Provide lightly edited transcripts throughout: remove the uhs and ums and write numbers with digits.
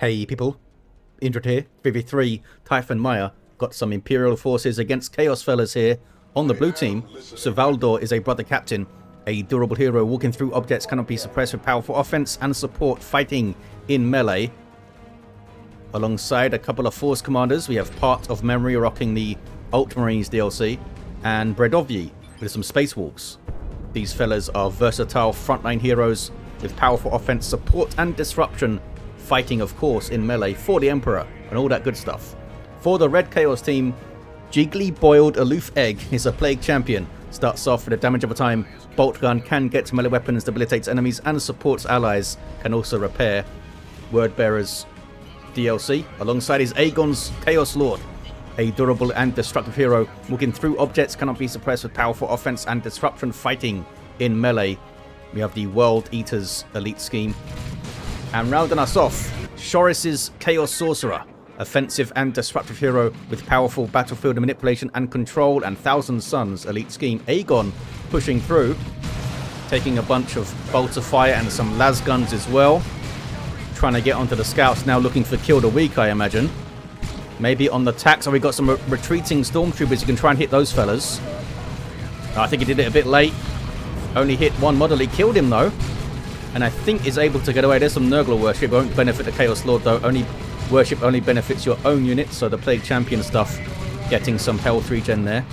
Hey people, Indrid here, VV3, Typhon Maya. Got some Imperial forces against Chaos fellas here. On the blue team, Survaldor is a brother captain, a durable hero walking through objects, cannot be suppressed with powerful offense and support, fighting in melee. Alongside a couple of force commanders, we have Part of Memory rocking the Ultramarines DLC, and Bredovyi with some Space Wolves. These fellas are versatile frontline heroes with powerful offense, support and disruption, fighting of course in melee for the Emperor and all that good stuff. For the red Chaos team, jigglyboiledaloofegg is a plague champion. Starts off with a damage over time bolt gun, can get melee weapons, debilitates enemies and supports allies, can also repair. Wordbearers DLC alongside his Aegon's Chaos Lord, a durable and destructive hero walking through objects, cannot be suppressed with powerful offense and disruption, fighting in melee. We have the World Eaters elite scheme. And rounding us off, Shoris' Chaos Sorcerer, offensive and disruptive hero with powerful battlefield manipulation and control, and Thousand Suns elite scheme. Aegon pushing through, taking a bunch of bolts of fire and some las guns as well. Trying to get onto the scouts now, looking for kill the weak, I imagine. Maybe on the tax. Oh, we got some retreating stormtroopers. You can try and hit those fellas. Oh, I think he did it a bit late. Only hit one model. He killed him though, and I think is able to get away. There's some Nurgle worship. Won't benefit the Chaos Lord though. Worship only benefits your own units. So the Plague Champion stuff, getting some health regen there.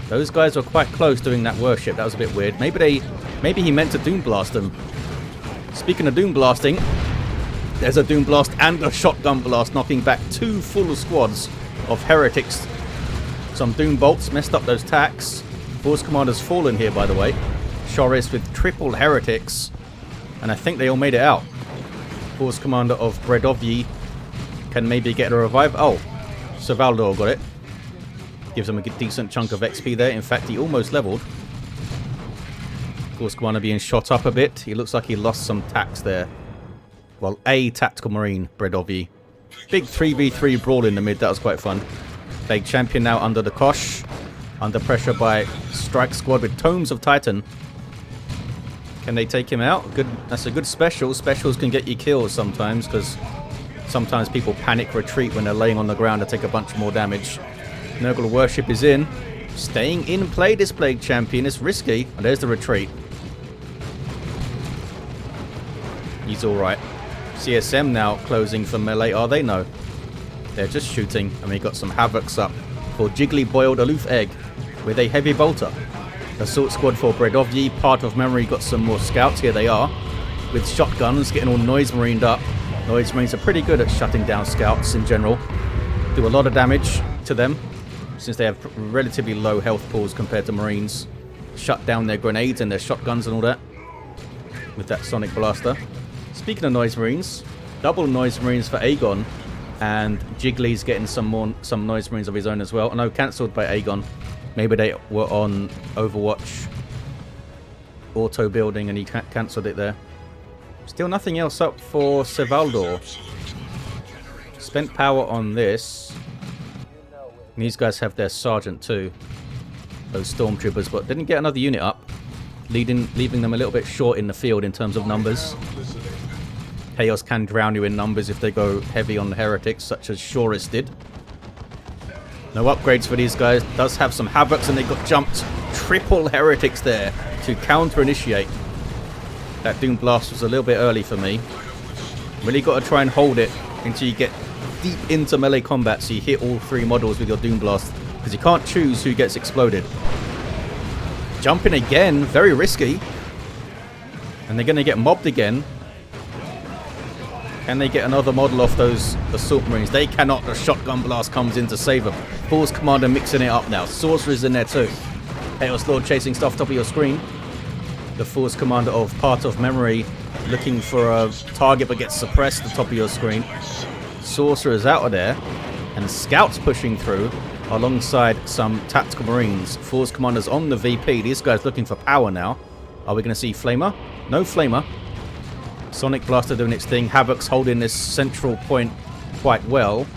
Those guys were quite close doing that worship. That was a bit weird. Maybe he meant to Doom Blast them. Speaking of Doom Blasting, there's a Doom Blast and a Shotgun Blast knocking back two full squads of heretics. Some Doom Bolts messed up those tacks. Force Commander's fallen here, by the way. Shoris with triple heretics, and I think they all made it out. Force Commander of Bredovyi can maybe get a revive. Oh, Survaldor got it. Gives him a decent chunk of XP there. In fact, he almost leveled. Force Commander being shot up a bit. He looks like he lost some tacks there. Well, a tactical marine, Bredovyi. Big 3v3 brawl in the mid. That was quite fun. Plague Champion now under the Kosh. Under pressure by Strike Squad with Tomes of Titan. Can they take him out? Good. That's a good special. Specials can get you kills sometimes, because sometimes people panic retreat when they're laying on the ground to take a bunch more damage. Nurgle Worship is in. Staying in play, this Plague Champion. It's risky. Oh, there's the retreat. He's alright. CSM now closing for melee. Are they? No. They're just shooting. And we got some Havocs up for jigglyboiledaloofegg with a heavy bolter. Assault Squad for Bredovyi. Part of Memory got some more scouts. Here they are with shotguns, getting all noise marined up. Noise marines are pretty good at shutting down scouts in general. Do a lot of damage to them since they have relatively low health pools compared to marines. Shut down their grenades and their shotguns and all that with that sonic blaster. Speaking of noise marines, double noise marines for Aegon, and Jiggly's getting some noise marines of his own as well. Oh no, cancelled by Aegon. Maybe they were on Overwatch auto building and he cancelled it there. Still nothing else up for Survaldor. Spent power on this. And these guys have their sergeant too, those stormtroopers, but didn't get another unit up, leaving them a little bit short in the field in terms of numbers. Chaos can drown you in numbers if they go heavy on the heretics, such as Shoris did. No upgrades for these guys. Does have some Havocs, and they got jumped. Triple heretics there to counter-initiate. That Doom Blast was a little bit early for me. Really got to try and hold it until you get deep into melee combat, so you hit all three models with your Doom Blast, because you can't choose who gets exploded. Jumping again, very risky. And they're going to get mobbed again. Can they get another model off those Assault Marines? They cannot. The Shotgun Blast comes in to save them. Force Commander mixing it up now. Sorcerer's in there too. Chaos Lord chasing stuff top of your screen. The Force Commander of Part of Memory looking for a target but gets suppressed at the top of your screen. Sorcerer's out of there. And Scouts pushing through alongside some Tactical Marines. Force Commander's on the VP. These guys looking for power now. Are we going to see Flamer? No Flamer. Sonic Blaster doing its thing. Havoc's holding this central point quite well.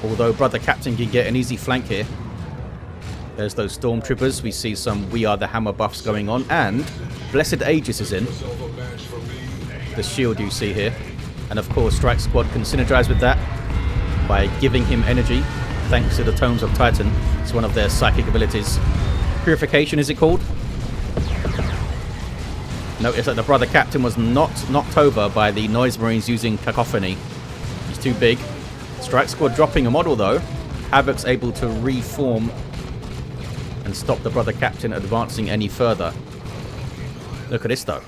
Although Brother Captain can get an easy flank here. There's those Stormtroopers. We see some We Are the Hammer buffs going on. And Blessed Aegis is in. The shield you see here. And of course, Strike Squad can synergize with that by giving him energy, thanks to the Tomes of Titan. It's one of their psychic abilities. Purification, is it called? Notice that the Brother Captain was not knocked over by the Noise Marines using Cacophony. He's too big. Strike Squad dropping a model though. Havoc's able to reform and stop the Brother Captain advancing any further. Look at this though.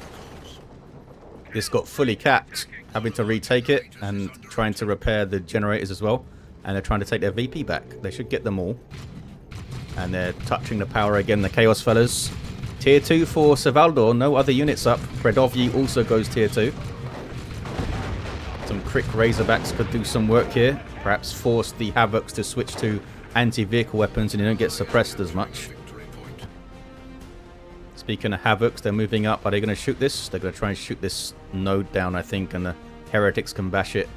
This got fully capped, having to retake it and trying to repair the generators as well. And they're trying to take their VP back. They should get them all. And they're touching the power again, the Chaos fellas. Tier 2 for Survaldor, no other units up. Bredovyi also goes tier 2. Some Crick Razorbacks could do some work here. Perhaps force the Havocs to switch to anti-vehicle weapons and they don't get suppressed as much. Speaking of Havocs, they're moving up. Are they going to shoot this? They're going to try and shoot this node down, I think, and the Heretics can bash it.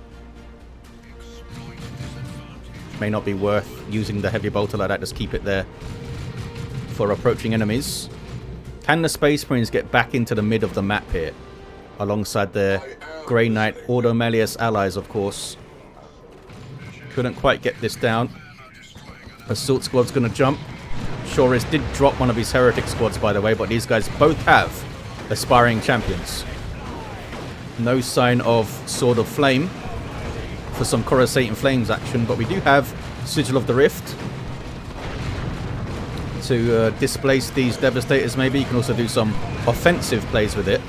May not be worth using the heavy bolter like that. Just keep it there for approaching enemies. Can the Space Marines get back into the mid of the map here? Alongside their Grey Knight Ordo Malleus allies, of course. Couldn't quite get this down. Assault Squad's going to jump. Shoris did drop one of his Heretic Squads, by the way, but these guys both have Aspiring Champions. No sign of Sword of Flame for some Coruscating Flames action, but we do have Sigil of the Rift to displace these Devastators maybe. You can also do some offensive plays with it,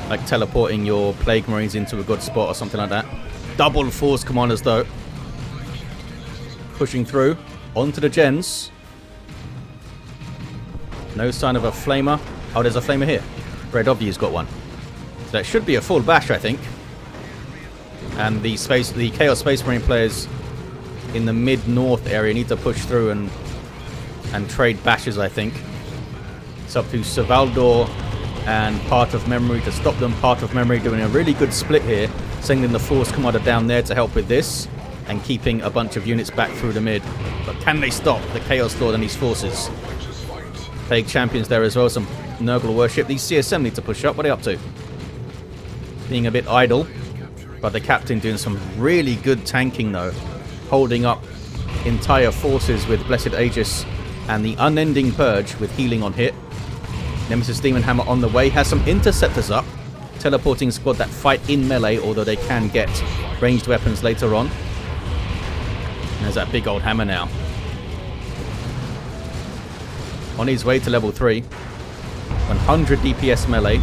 like teleporting your Plague Marines into a good spot or something like that. Double Force Commanders though. Pushing through onto the gens. No sign of a Flamer. Oh, there's a Flamer here. Bredovyi's got one. So that should be a full bash, I think. And the Chaos Space Marine players in the mid-north area need to push through and trade bashes, I think. It's up to Survaldor and Part of Memory to stop them. Part of Memory doing a really good split here, sending the Force Commander down there to help with this and keeping a bunch of units back through the mid. But can they stop the Chaos Lord and his forces? Plague Champions there as well, some Nurgle worship. These CSM need to push up. What are they up to? Being a bit idle. But the Captain doing some really good tanking though. Holding up entire forces with Blessed Aegis and the Unending Purge with healing on hit. Nemesis Demon Hammer on the way. Has some Interceptors up. Teleporting squad that fight in melee, although they can get ranged weapons later on. And there's that big old hammer now. On his way to level 3. 100 DPS melee.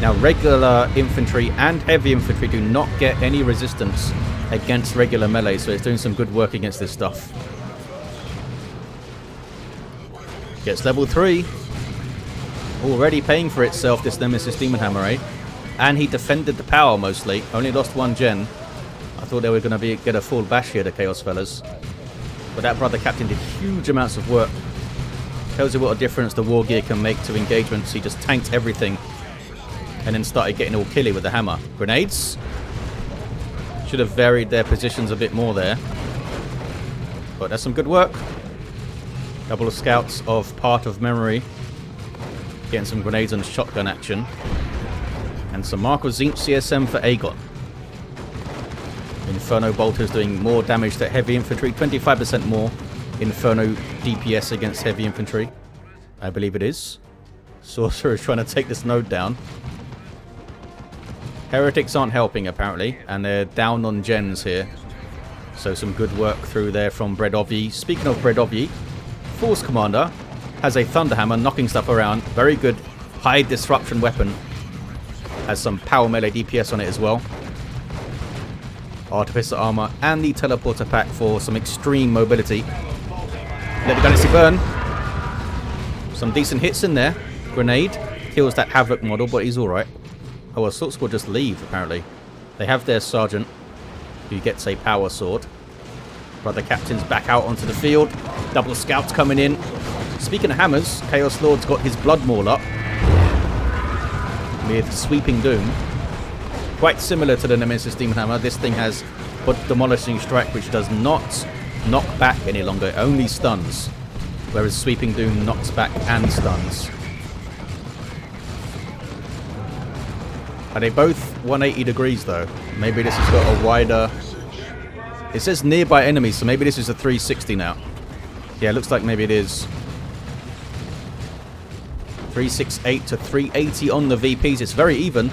Now regular infantry and heavy infantry do not get any resistance against regular melee, so it's doing some good work against this stuff. Gets level 3. Already paying for itself, this Nemesis Demon Hammer, eh? And he defended the power mostly. Only lost one gen. I thought they were going to get a full bash here, the Chaos fellas. But that Brother Captain did huge amounts of work. Tells you what a difference the war gear can make to engagements. He just tanked everything and then started getting all killy with the hammer. Grenades. Should have varied their positions a bit more there. But that's some good work. Couple of scouts of Part of Memory. Getting some grenades and shotgun action. And some Mark of Zinc CSM for Aegon. Inferno Bolters doing more damage to heavy infantry. 25% more Inferno DPS against heavy infantry. I believe it is. Sorcerer is trying to take this node down. Heretics aren't helping apparently, and they're down on gens here. So some good work through there from Bredovyi. Speaking of Bredovyi, Force Commander has a Thunderhammer knocking stuff around. Very good high disruption weapon. Has some power melee DPS on it as well. Artificer armor and the teleporter pack for some extreme mobility. Let the Galaxy burn. Some decent hits in there. Grenade kills that Havoc model, but he's alright. Oh, Assault Squad just leave, apparently. They have their Sergeant, who gets a power sword. Brother Captain's back out onto the field. Double Scouts coming in. Speaking of hammers, Chaos Lord's got his Blood Maul up. With Sweeping Doom. Quite similar to the Nemesis Demon Hammer. This thing has Demolishing Strike, which does not knock back any longer. It only stuns. Whereas Sweeping Doom knocks back and stuns. Are they both 180 degrees though? Maybe this has got a wider... It says nearby enemies, so maybe this is a 360 now. Yeah, it looks like maybe it is. 368 to 380 on the VPs. It's very even.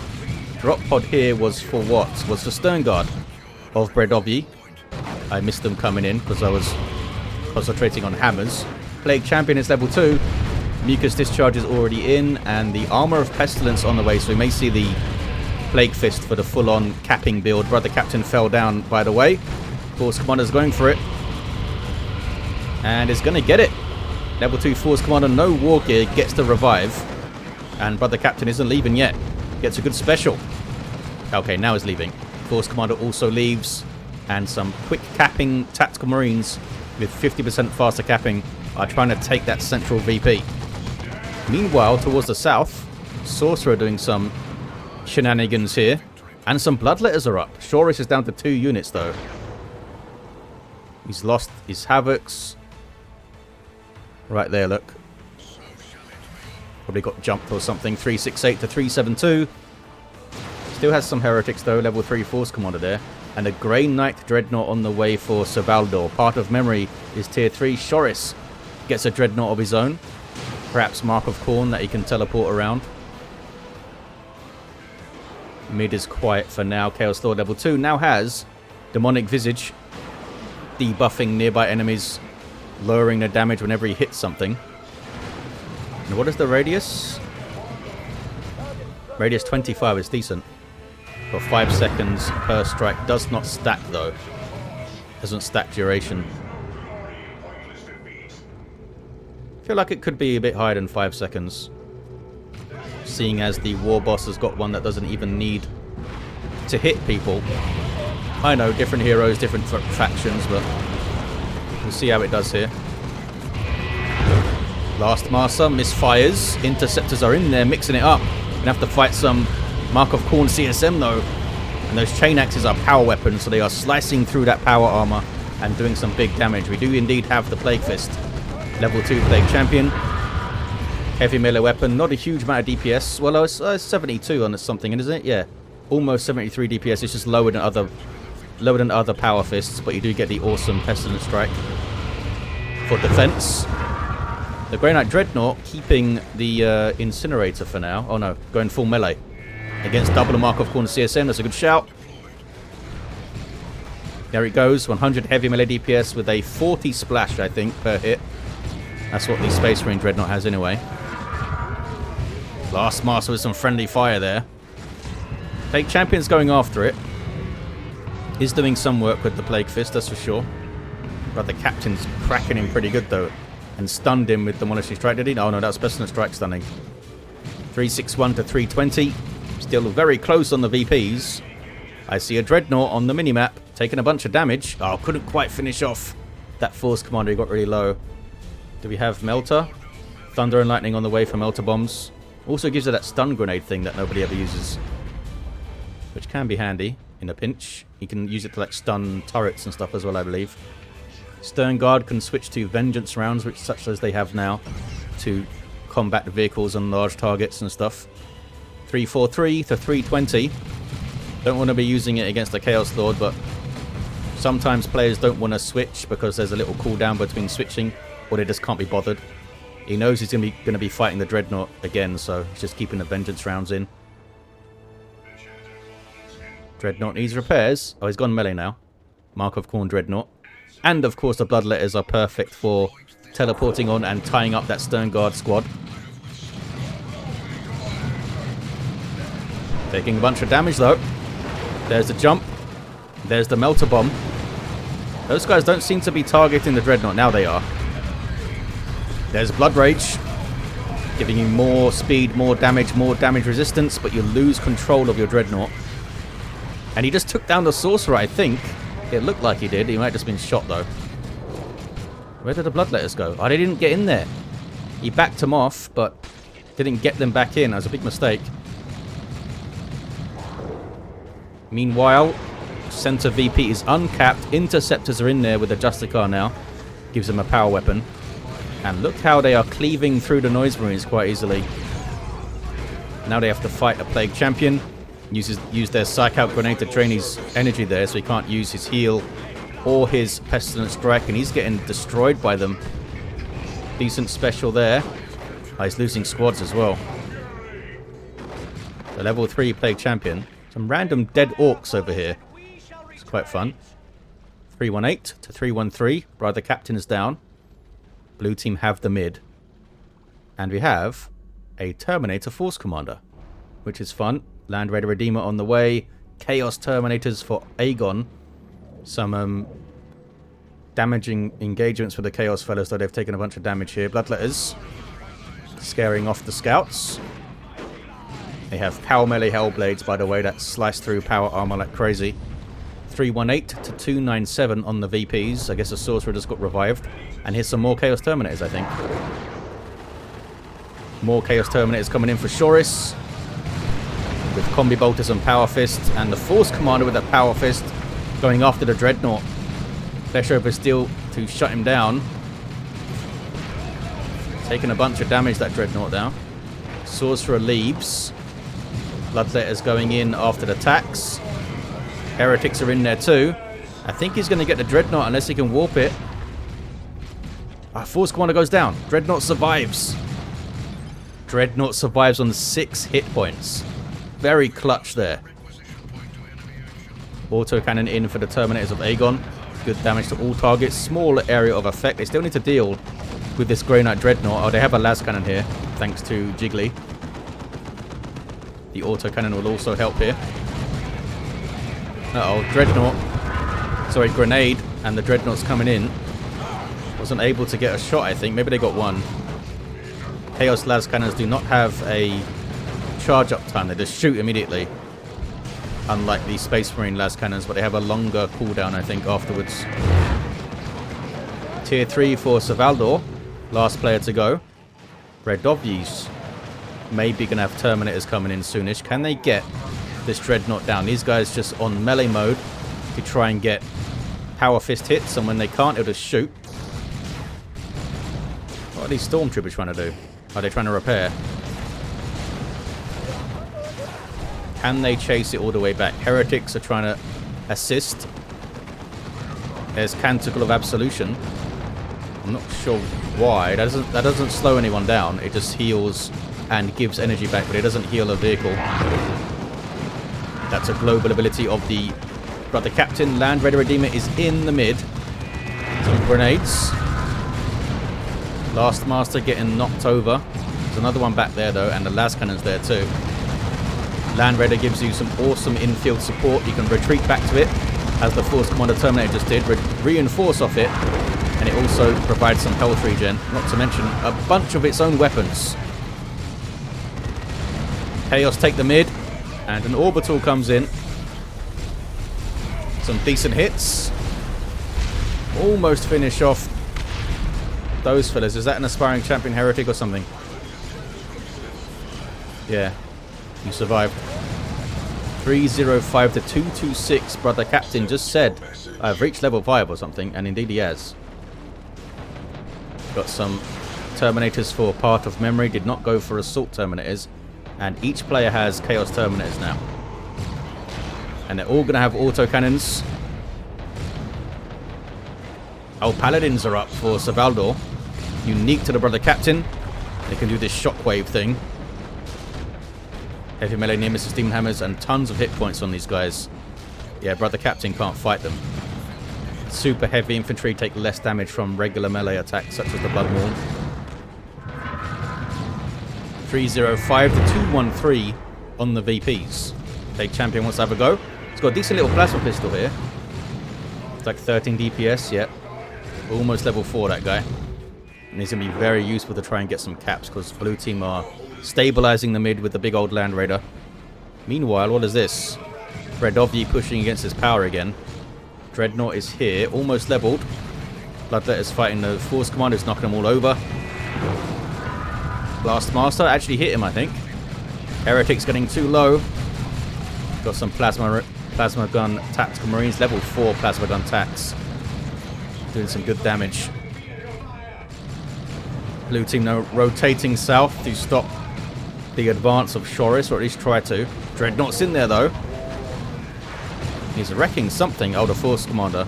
Drop pod here was for what? Was for Stern Guard of Bredovyi. I missed them coming in because I was concentrating on hammers. Plague Champion is level 2. Mucus Discharge is already in. And the Armor of Pestilence on the way. So we may see the Plague Fist for the full-on capping build. Brother Captain fell down, by the way. Force Commander's going for it. And is going to get it. Level 2 Force Commander, no war gear, gets the revive. And Brother Captain isn't leaving yet. Gets a good special. Okay, now he's leaving. Force Commander also leaves. And some quick capping Tactical Marines with 50% faster capping are trying to take that central VP. Meanwhile, towards the south, Sorcerer doing some shenanigans here. And some Bloodletters are up. Shoris is down to 2 units, though. He's lost his Havocs. Right there, look. Probably got jumped or something. 368 to 372. Still has some Heretics, though. Level 3 Force Commander there. And a Grey Knight Dreadnought on the way for Survaldor. Part of memory is Tier 3. Shoris gets a Dreadnought of his own. Perhaps Mark of Khorne that he can teleport around. Mid is quiet for now. Chaos Lord level 2 now has Demonic Visage. Debuffing nearby enemies. Lowering the damage whenever he hits something. And what is the radius? Radius 25 is decent. For 5 seconds per strike. Does not stack though. Doesn't stack duration. Feel like it could be a bit higher than 5 seconds. Seeing as the war boss has got one that doesn't even need to hit people. I know, different heroes, different factions, but we'll see how it does here. Last Master misfires. Interceptors are in there, mixing it up. Gonna have to fight some Mark of Khorne CSM though. And those chain axes are power weapons, so they are slicing through that power armor and doing some big damage. We do indeed have the Plague Fist. Level 2 Plague Champion. Heavy melee weapon, not a huge amount of DPS. Well, it's 72 on something, isn't it? Yeah. Almost 73 DPS. It's just lower than other power fists, but you do get the awesome Pestilence Strike for defense. The Grey Knight Dreadnought keeping the Incinerator for now. Oh no, going full melee against double the Mark of Khorne CSM. That's a good shout. There it goes. 100 heavy melee DPS with a 40 splash, I think, per hit. That's what the Space Marine Dreadnought has anyway. Last Master with some friendly fire there. Plague Champion's going after it. He's doing some work with the Plague Fist, that's for sure. But the Captain's cracking him pretty good, though. And stunned him with Demolishing Strike, did he? Oh, no, that's Pestilent Strike stunning. 361 to 320. Still very close on the VPs. I see a Dreadnought on the minimap, taking a bunch of damage. Oh, couldn't quite finish off that Force Commander. He got really low. Do we have Melter? Thunder and Lightning on the way for Melter Bombs. Also gives her that stun grenade thing that nobody ever uses. Which can be handy in a pinch. You can use it to like stun turrets and stuff as well, I believe. Stern Guard can switch to Vengeance rounds, which such as they have now, to combat vehicles and large targets and stuff. 343 to 320. Don't want to be using it against the Chaos Lord, but sometimes players don't want to switch because there's a little cooldown between switching, or they just can't be bothered. He knows he's going to be fighting the Dreadnought again, so he's just keeping the Vengeance rounds in. Dreadnought needs repairs. Oh, he's gone melee now. Mark of Khorne Dreadnought. And, of course, the Bloodletters are perfect for teleporting on and tying up that Stern Guard squad. Taking a bunch of damage, though. There's the jump. There's the Melter Bomb. Those guys don't seem to be targeting the Dreadnought. Now they are. There's Blood Rage. Giving you more speed, more damage resistance, but you lose control of your Dreadnought. And he just took down the Sorcerer, I think. It looked like he did. He might have just been shot, though. Where did the Bloodletters go? Oh, they didn't get in there. He backed them off, but didn't get them back in. That was a big mistake. Meanwhile, center VP is uncapped. Interceptors are in there with the Justicar now. Gives them a power weapon. And look how they are cleaving through the Noise Marines quite easily. Now they have to fight a Plague Champion. Use their Psych Out Grenade to drain his energy there, so he can't use his heal or his Pestilent Strike, and he's getting destroyed by them. Decent special there. Oh, he's losing squads as well. The level 3 Plague Champion. Some random dead orcs over here. It's quite fun. 318 to 313. Brother Captain is down. Blue team have the mid. And we have a Terminator Force Commander, which is fun. Land Raider Redeemer on the way. Chaos Terminators for Aegon. Some damaging engagements for the Chaos fellas, though they've taken a bunch of damage here. Bloodletters scaring off the scouts. They have power melee Hellblades, by the way, that slice through power armor like crazy. 318 to 297 on the VPs. I guess the Sorcerer just got revived. And here's some more Chaos Terminators, I think. More Chaos Terminators coming in for Shoris. With Combi Bolters and Power Fist. And the Force Commander with a Power Fist going after the Dreadnought. Flesh over Steel to shut him down. Taking a bunch of damage, that Dreadnought down. Sorcerer leaves. Bloodletters going in after the attacks. Heretics are in there too. I think he's going to get the Dreadnought unless he can warp it. Force Commander goes down. Dreadnought survives. Dreadnought survives on 6 hit points. Very clutch there. Autocannon in for the Terminators of Aegon. Good damage to all targets. Small area of effect. They still need to deal with this Grey Knight Dreadnought. Oh, they have a las cannon here, thanks to Jiggly. The autocannon will also help here. Uh-oh, Dreadnought. Sorry, Grenade, and the Dreadnought's coming in. Wasn't able to get a shot, I think. Maybe they got one. Chaos las cannons do not have a charge up time. They just shoot immediately. Unlike the Space Marine las cannons, but they have a longer cooldown, I think, afterwards. Tier 3 for Survaldor. Last player to go. Bredovyi's maybe going to have Terminators coming in soonish. Can they get this Dreadnought down? These guys just on melee mode to try and get Power Fist hits, and when they can't, it'll just shoot. What are these Stormtroopers trying to do? Are they trying to repair? Can they chase it all the way back? Heretics are trying to assist. There's Canticle of Absolution. I'm not sure why. That doesn't slow anyone down. It just heals and gives energy back, but it doesn't heal a vehicle. That's a global ability of the Brother Captain. Land Raider Redeemer is in the mid. Some grenades. Last Master getting knocked over. There's another one back there though, and the las cannon's there too. Land Raider gives you some awesome infield support. You can retreat back to it, as the Force Commander Terminator just did. Reinforce off it, and it also provides some health regen, not to mention a bunch of its own weapons. Chaos take the mid, and an Orbital comes in. Some decent hits. Almost finish off those fellas. Is that an aspiring champion heretic or something? Yeah. You survived. 305 to 226. Brother Captain just said I've reached level 5 or something, and indeed he has. Got some Terminators for Part of Memory. Did not go for Assault Terminators. And each player has Chaos Terminators now. And they're all going to have autocannons. Oh, Paladins are up for Survaldor. Unique to the Brother Captain. They can do this shockwave thing. Heavy melee nemesis demon hammers and tons of hit points on these guys. Yeah, Brother Captain can't fight them. Super heavy infantry take less damage from regular melee attacks such as the Bloodmourn. 305 to 213 on the VPs. Plague Champion wants to have a go. He's got a decent little plasma pistol here. It's like 13 DPS, yeah. Almost level 4, that guy. And he's going to be very useful to try and get some caps, because blue team are stabilizing the mid with the big old Land Raider. Meanwhile, what is this? Bredovyi pushing against his power again. Dreadnought is here, almost leveled. Bloodletter's fighting the Force Commanders, knocking them all over. Blast Master actually hit him, I think. Heretic's getting too low. Got some plasma gun tactical marines, level 4 plasma gun tacs. Doing some good damage. Blue team now rotating south to stop the advance of Shoris, or at least try to. Dreadnought's in there though. He's wrecking something. Oh, the Force Commander.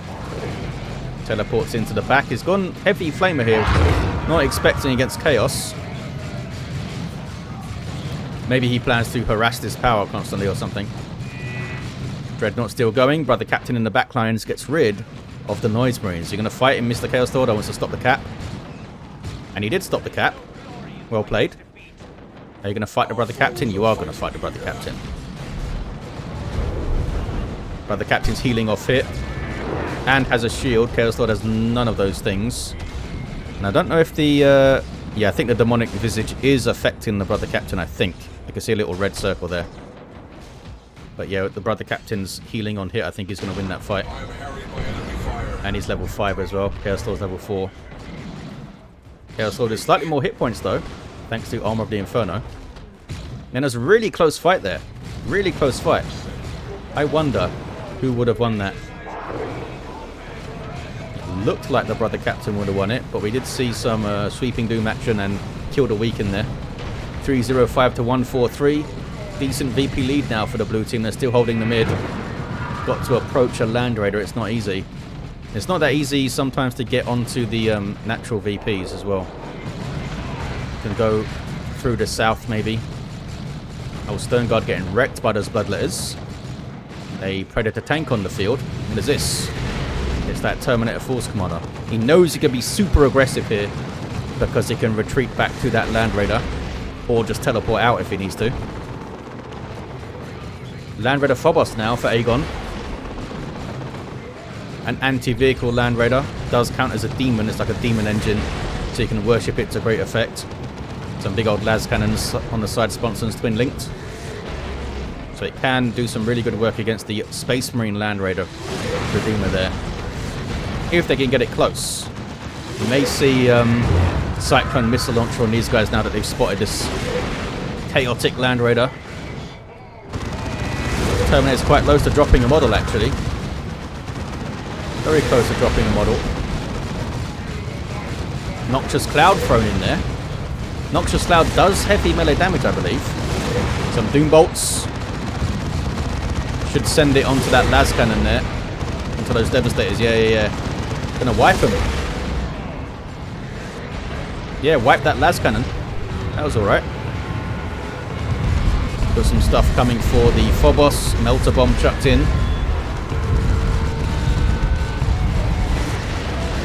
Teleports into the back. He's gone heavy flamer here. Not expecting against Chaos. Maybe he plans to harass this power constantly or something. Dreadnought still going. Brother Captain in the back lines gets rid of the Noise Marines. You're going to fight him, Mr. Chaos Lord. I wants to stop the cap. And he did stop the cap. Well played. Are you going to fight the Brother Captain? You are going to fight the Brother Captain. Brother Captain's healing off hit. And has a shield. Chaos Lord has none of those things. And I don't know if the... yeah, I think the Demonic Visage is affecting the Brother Captain, I think. I can see a little red circle there. But yeah, the Brother Captain's healing on hit. I think he's going to win that fight. And he's level 5 as well. Chaos Lord's level 4. Chaos Lord is slightly more hit points though, thanks to Armor of the Inferno. And there's a really close fight there. Really close fight. I wonder who would have won that. It looked like the Brother Captain would have won it, but we did see some sweeping doom action and killed a weak in there. 305 to 143. Decent VP lead now for the blue team. They're still holding the mid. Got to approach a Land Raider. It's not easy. It's not that easy sometimes to get onto the natural VPs as well. Can go through the south maybe. Oh, Sternguard getting wrecked by those Bloodletters. A Predator tank on the field. What is this? It's that Terminator Force Commander. He knows he can be super aggressive here because he can retreat back to that Land Raider or just teleport out if he needs to. Land Raider Phobos now for Aegon. An anti-vehicle Land Raider. Does count as a demon. It's like a demon engine, so you can worship it to great effect. Some big old las cannons on the side, sponsons twin linked. So it can do some really good work against the Space Marine Land Raider Redeemer there. If they can get it close. You may see Cyclone Missile Launcher on these guys now that they've spotted this chaotic Land Raider. Terminator's quite close to dropping a model actually. Very close to dropping a model. Noxious Cloud thrown in there. Noxious Cloud does heavy melee damage, I believe. Some Doom Bolts. Should send it onto that las cannon there. Onto those Devastators. Yeah. Gonna wipe them. Yeah, wipe that las cannon. That was alright. Got some stuff coming for the Phobos. Melter Bomb chucked in.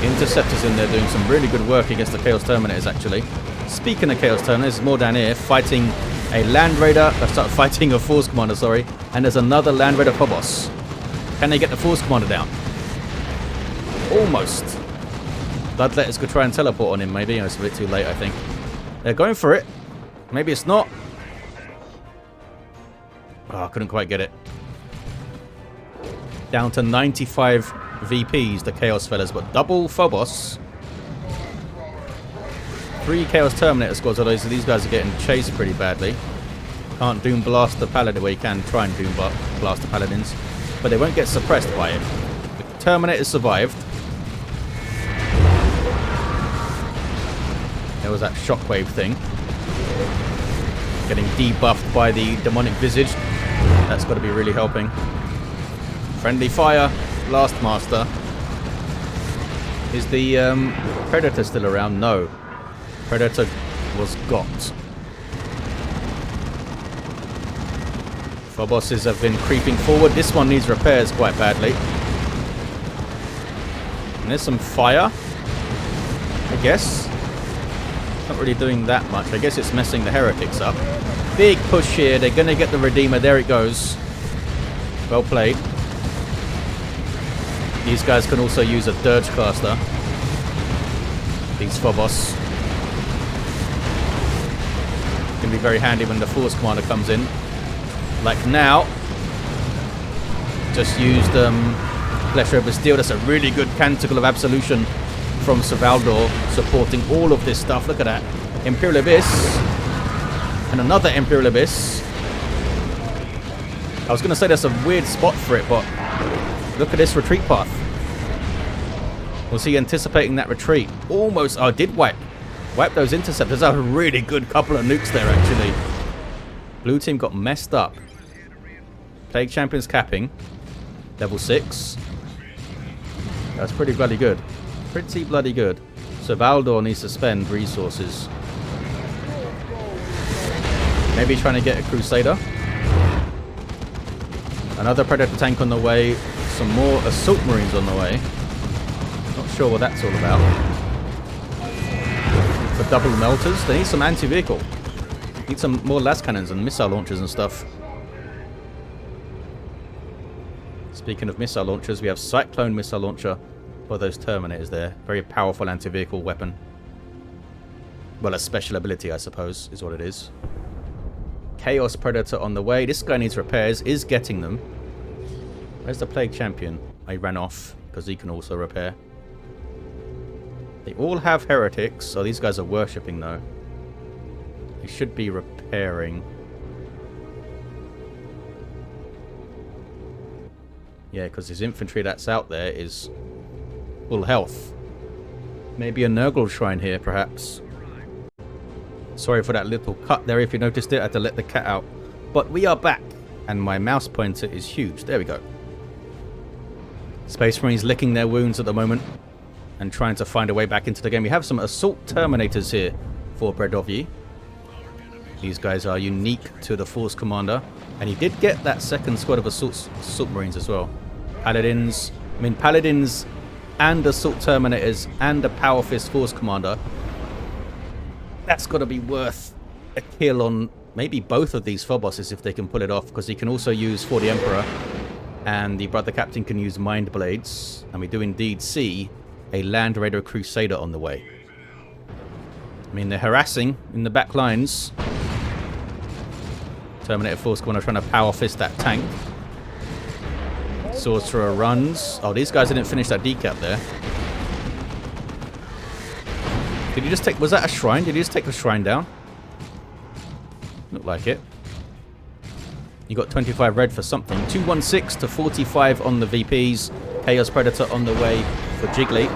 Interceptors in there doing some really good work against the Chaos Terminators actually. Speaking of Chaos Terminators, there's more down here fighting a Land Raider. Fighting a Force Commander, sorry. And there's another Land Raider Phobos. Can they get the Force Commander down? Almost. Bloodletters could try and teleport on him maybe. Oh, it's a bit too late I think. They're going for it. Maybe it's not. Oh, I couldn't quite get it. Down to 95 VPs, the Chaos fellas, but double Phobos. 3 Chaos Terminator squads, although these guys are getting chased pretty badly. Can't Doom Blast the Paladin. Well, you can try and Doom Blast the Paladins, but they won't get suppressed by it. The Terminators survived. There was that shockwave thing. Getting debuffed by the Demonic Visage. That's got to be really helping. Friendly fire. Blast Master. Is the Predator still around? No. Predator was got. Phoboses have been creeping forward. This one needs repairs quite badly. And there's some fire. I guess. Not really doing that much. I guess it's messing the Heretics up. Big push here. They're going to get the Redeemer. There it goes. Well played. These guys can also use a Dirge Caster. These Phobos. Can be very handy when the Force Commander comes in. Like now. Just used Flesh over Steel. That's a really good Canticle of Absolution from Survaldor, supporting all of this stuff. Look at that. Imperial Abyss. And another Imperial Abyss. I was going to say there's a weird spot for it, but look at this retreat path. Was he anticipating that retreat? Almost. Oh, did wipe those interceptors. That was a really good couple of nukes there, actually. Blue team got messed up. Plague Champion's capping. Level 6. That's pretty bloody good. Pretty bloody good. Survaldor needs to spend resources. Maybe trying to get a Crusader. Another Predator tank on the way. Some more Assault Marines on the way. Not sure what that's all about. For double melters. They need some anti-vehicle. Need some more las cannons and missile launchers and stuff. Speaking of missile launchers, we have Cyclone missile launcher for those Terminators there. Very powerful anti-vehicle weapon. Well, a special ability, I suppose, is what it is. Chaos Predator on the way. This guy needs repairs. Is getting them. Where's the Plague Champion? I ran off because he can also repair. They all have heretics. Oh, these guys are worshipping though. He should be repairing. Yeah, because his infantry that's out there is full health. Maybe a Nurgle shrine here, perhaps. Sorry for that little cut there if you noticed it. I had to let the cat out. But we are back. And my mouse pointer is huge. There we go. Space Marines licking their wounds at the moment. And trying to find a way back into the game. We have some Assault Terminators here for Bredovyi. These guys are unique to the Force Commander. And he did get that second squad of Assault Marines as well. Paladins. I mean, Paladins and Assault Terminators and a Power Fist Force Commander. That's got to be worth a kill on maybe both of these Phoboses if they can pull it off. Because he can also use for the Emperor. And the Brother Captain can use Mind Blades. And we do indeed see a Land Raider Crusader on the way. I mean, they're harassing in the back lines. Terminator Force Commander trying to power fist that tank. Sorcerer runs. Oh, these guys didn't finish that decap there. Did you just take... Was that a shrine? Did you just take the shrine down? Looked like it. You got 25 red for something. 216 to 45 on the VPs. Chaos Predator on the way for Jiggly.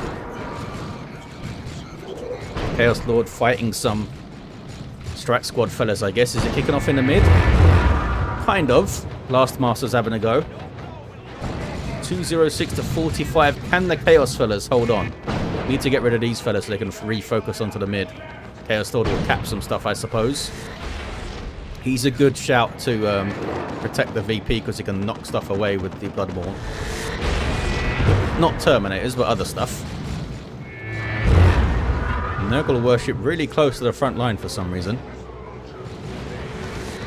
Chaos Lord fighting some Strat Squad fellas, I guess. Is it kicking off in the mid? Kind of. Last Master's having a go. 206 to 45. Can the Chaos fellas hold on? Need to get rid of these fellas so they can refocus onto the mid. Chaos Lord will cap some stuff, I suppose. He's a good shout to protect the VP because he can knock stuff away with the Blood Maul. Not Terminators, but other stuff. Nurgle worship really close to the front line for some reason.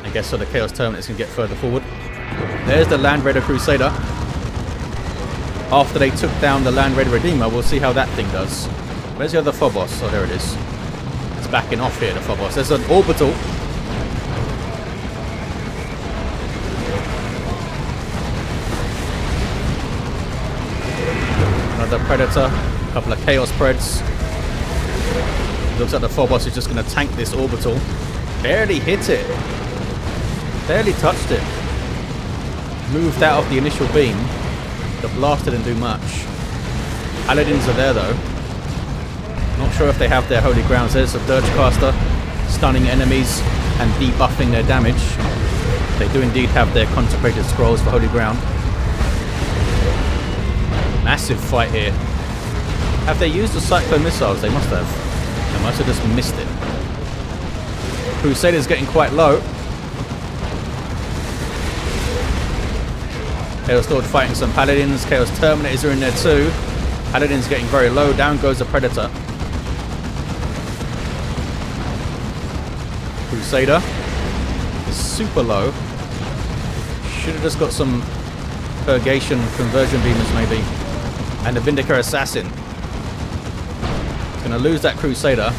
I guess so the Chaos Terminators can get further forward. There's the Land Raider Crusader. After they took down the Land Raider Redeemer, we'll see how that thing does. Where's the other Phobos? Oh, there it is. It's backing off here, the Phobos. There's an Orbital. Another Predator. A couple of Chaos Preds. Looks like the Phobos is just going to tank this Orbital. Barely hit it. Barely touched it. Moved out of the initial beam. The blast didn't do much. Paladins are there though. Not sure if they have their holy grounds. There's a Dirgecaster stunning enemies and debuffing their damage. They do indeed have their consecrated scrolls for holy ground. Massive fight here. Have they used the Cyclone missiles? They must have. They must have just missed it. Crusader's getting quite low. Chaos Lord fighting some Paladins. Chaos Terminators are in there too. Paladins getting very low. Down goes the Predator. Crusader is super low. Should have just got some Purgation Conversion Beamers maybe. And the Vindicator Assassin. Going to lose that Crusader.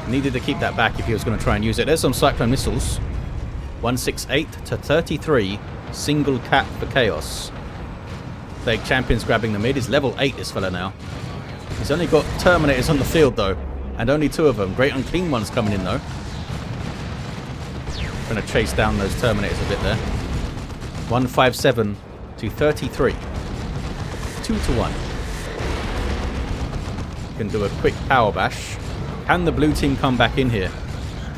Needed to keep that back if he was going to try and use it. There's some Cyclone missiles. 168 to 33. Single cap for Chaos. Plague Champion's grabbing the mid. He's level 8, this fella now. He's only got Terminators on the field though. And only 2 of them. Great Unclean Ones coming in though. Going to chase down those Terminators a bit there. 157 to 33. 2-1. Can do a quick power bash. Can the blue team come back in here?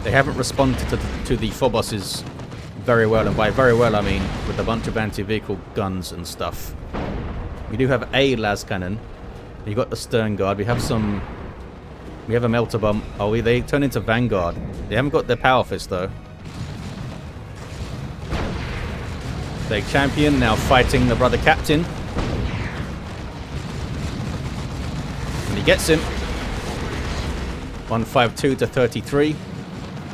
They haven't responded to the Phoboses very well, and by very well I mean with a bunch of anti-vehicle guns and stuff. We do have a las cannon. You got the Stern Guard. We have a Melter Bomb. Oh, they turn into Vanguard. They haven't got their Power Fist though. Plague Champion now fighting the Brother Captain. And he gets him. 152 to 33.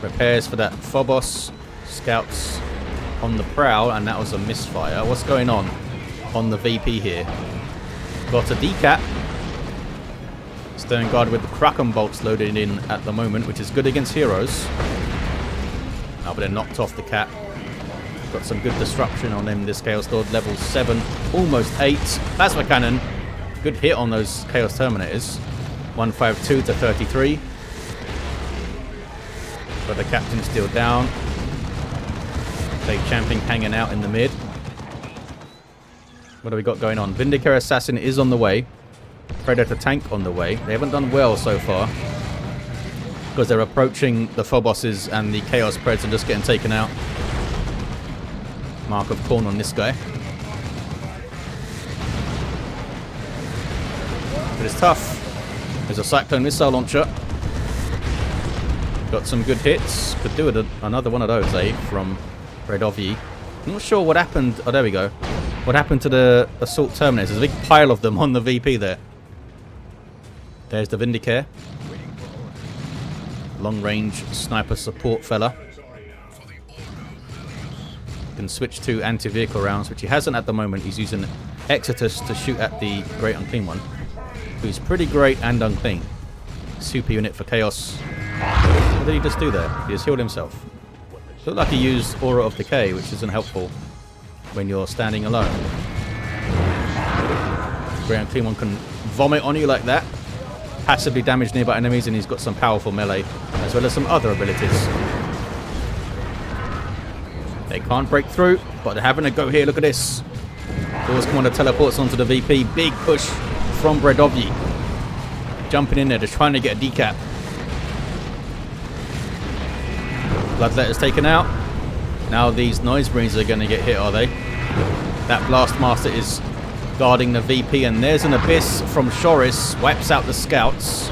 Repairs for that Phobos. Scouts on the prowl, and that was a misfire. What's going on the VP here? Got a decap. Stern Guard with the Kraken bolts loaded in at the moment, which is good against heroes. But they're knocked off the cap. Got some good disruption on them. This Chaos Lord level 7, almost 8. Plasma Cannon. Good hit on those Chaos Terminators. 152 to 33. But the Captain's still down. Plague Champion hanging out in the mid. What do we got going on? Vindicator Assassin is on the way. Predator Tank on the way. They haven't done well so far, because they're approaching the Phoboses and the Chaos Preds and just getting taken out. Mark of Corn on this guy. But it's tough. There's a Cyclone Missile Launcher. Got some good hits. Could do it another one of those, from Bredovyi. I'm not sure what happened. Oh, there we go. What happened to the Assault Terminators? There's a big pile of them on the VP there. There's the Vindicator. Long-range sniper support fella. Can switch to anti-vehicle rounds, which he hasn't at the moment. He's using Exodus to shoot at the Great Unclean One, who's pretty great and unclean. Super unit for Chaos. What did he just do there? He just healed himself. Looked like he used Aura of Decay, which isn't helpful when you're standing alone. Great Unclean One can vomit on you like that. Passively damage nearby enemies, and he's got some powerful melee, as well as some other abilities. They can't break through, but they're having a go here. Look at this. Force Commander teleports onto the VP. Big push from Bredovyi. Jumping in there, just trying to get a decap. Bloodletter's taken out. Now these Noise Marines are going to get hit, are they? That Blast Master is guarding the VP, and there's an Abyss from Shoris. Wipes out the Scouts.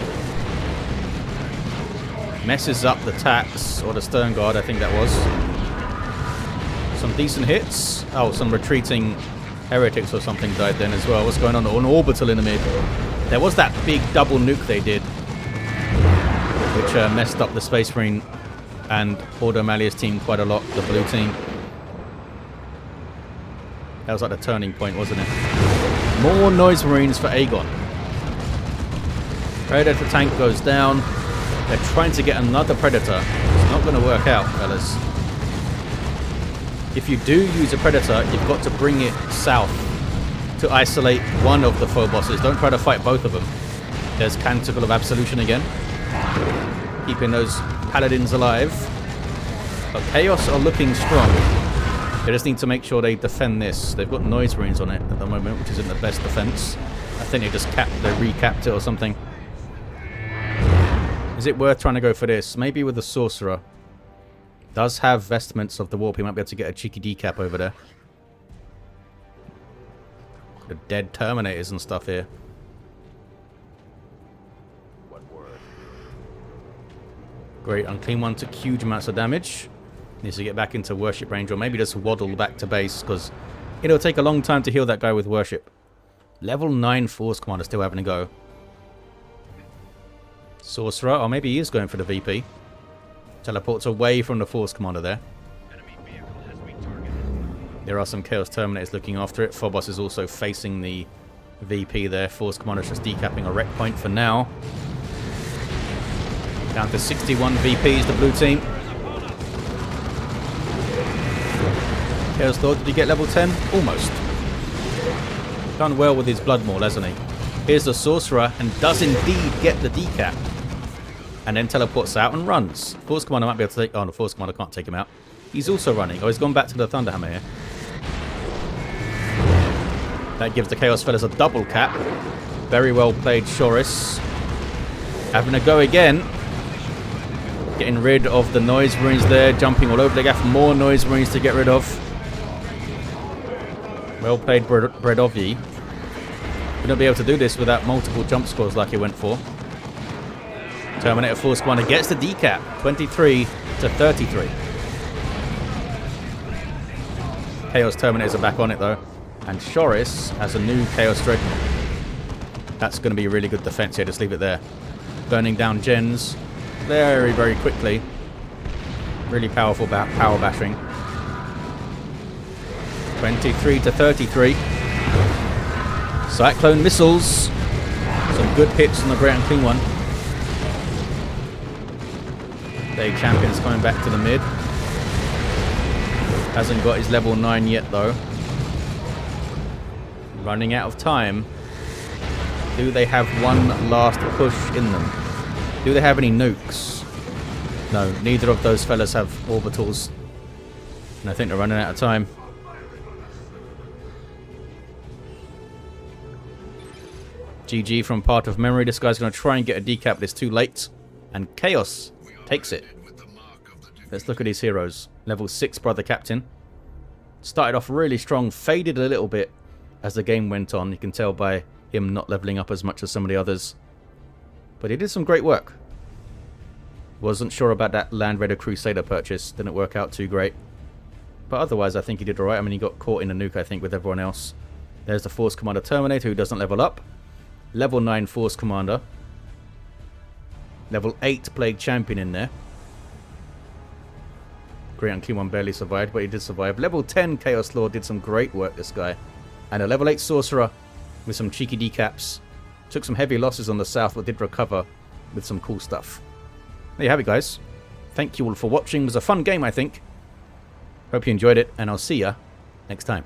Messes up the Tax, or the Stern Guard, I think that was. Some decent hits. Oh, some retreating Heretics or something died then as well. What's going on? An Orbital in the mid. There was that big double nuke they did, which messed up the Space Marine and Ordo Malleus team quite a lot, the blue team. That was like the turning point, wasn't it? More Noise Marines for Aegon. Predator Tank goes down. They're trying to get another Predator. It's not going to work out, fellas. If you do use a Predator, you've got to bring it south to isolate one of the Phoboses. Don't try to fight both of them. There's Canticle of Absolution again. Keeping those Paladins alive. But Chaos are looking strong. They just need to make sure they defend this. They've got Noise Marines on it at the moment, which isn't the best defense. I think they just recapped it or something. Is it worth trying to go for this? Maybe with the Sorcerer. Does have vestments of the warp. He might be able to get a cheeky decap over there. The dead Terminators and stuff here. Great Unclean One took huge amounts of damage. Needs to get back into worship range, or maybe just waddle back to base, because it'll take a long time to heal that guy with worship. Level 9 Force Commander still having a go. Sorcerer, or maybe he is going for the VP. Teleports away from the Force Commander there. There are some Chaos Terminators looking after it. Phobos is also facing the VP there. Force Commander is just decapping a wreck point for now. Down to 61 VPs, the blue team. Chaos Lord, did he get level 10? Almost. Done well with his Blood Maul, hasn't he? Here's the Sorcerer, and does indeed get the decap. And then teleports out and runs. Force Commander might be able to take... Oh, no, Force Commander can't take him out. He's also running. Oh, he's gone back to the Thunderhammer here. That gives the Chaos Fellas a double cap. Very well played, Shoris. Having a go again. Getting rid of the noise marines there. Jumping all over the gap. More noise marines to get rid of. Well played, Bredovyi. We're not be able to do this without multiple jump scores like he went for. Terminator Force Commander gets the decap. 23 to 33. Chaos Terminators are back on it though. And Shoris has a new Chaos Dreadnought. That's going to be a really good defense here. Just leave it there. Burning down gens very, very quickly. Really powerful power bashing. 23 to 33. Cyclone missiles. Some good hits on the Great and Clean one. Day Champion's coming back to the mid. Hasn't got his level 9 yet though. Running out of time. Do they have one last push in them? Do they have any nukes? No, neither of those fellas have orbitals. And I think they're running out of time. GG from Part of Memory. This guy's going to try and get a decap, but it's too late. And Chaos takes it. Let's look at these heroes. Level 6 Brother Captain. Started off really strong, faded a little bit as the game went on. You can tell by him not leveling up as much as some of the others. But he did some great work. Wasn't sure about that Land Raider Crusader purchase. Didn't work out too great. But otherwise, I think he did alright. I mean, he got caught in a nuke, I think, with everyone else. There's the Force Commander Terminator, who doesn't level up. Level 9 Force Commander. Level 8 Plague Champion in there. Great and Clean one barely survived, but he did survive. Level 10 Chaos Lord did some great work, this guy. And a level 8 Sorcerer with some cheeky decaps. Took some heavy losses on the south, but did recover with some cool stuff. There you have it, guys. Thank you all for watching. It was a fun game, I think. Hope you enjoyed it, and I'll see ya next time.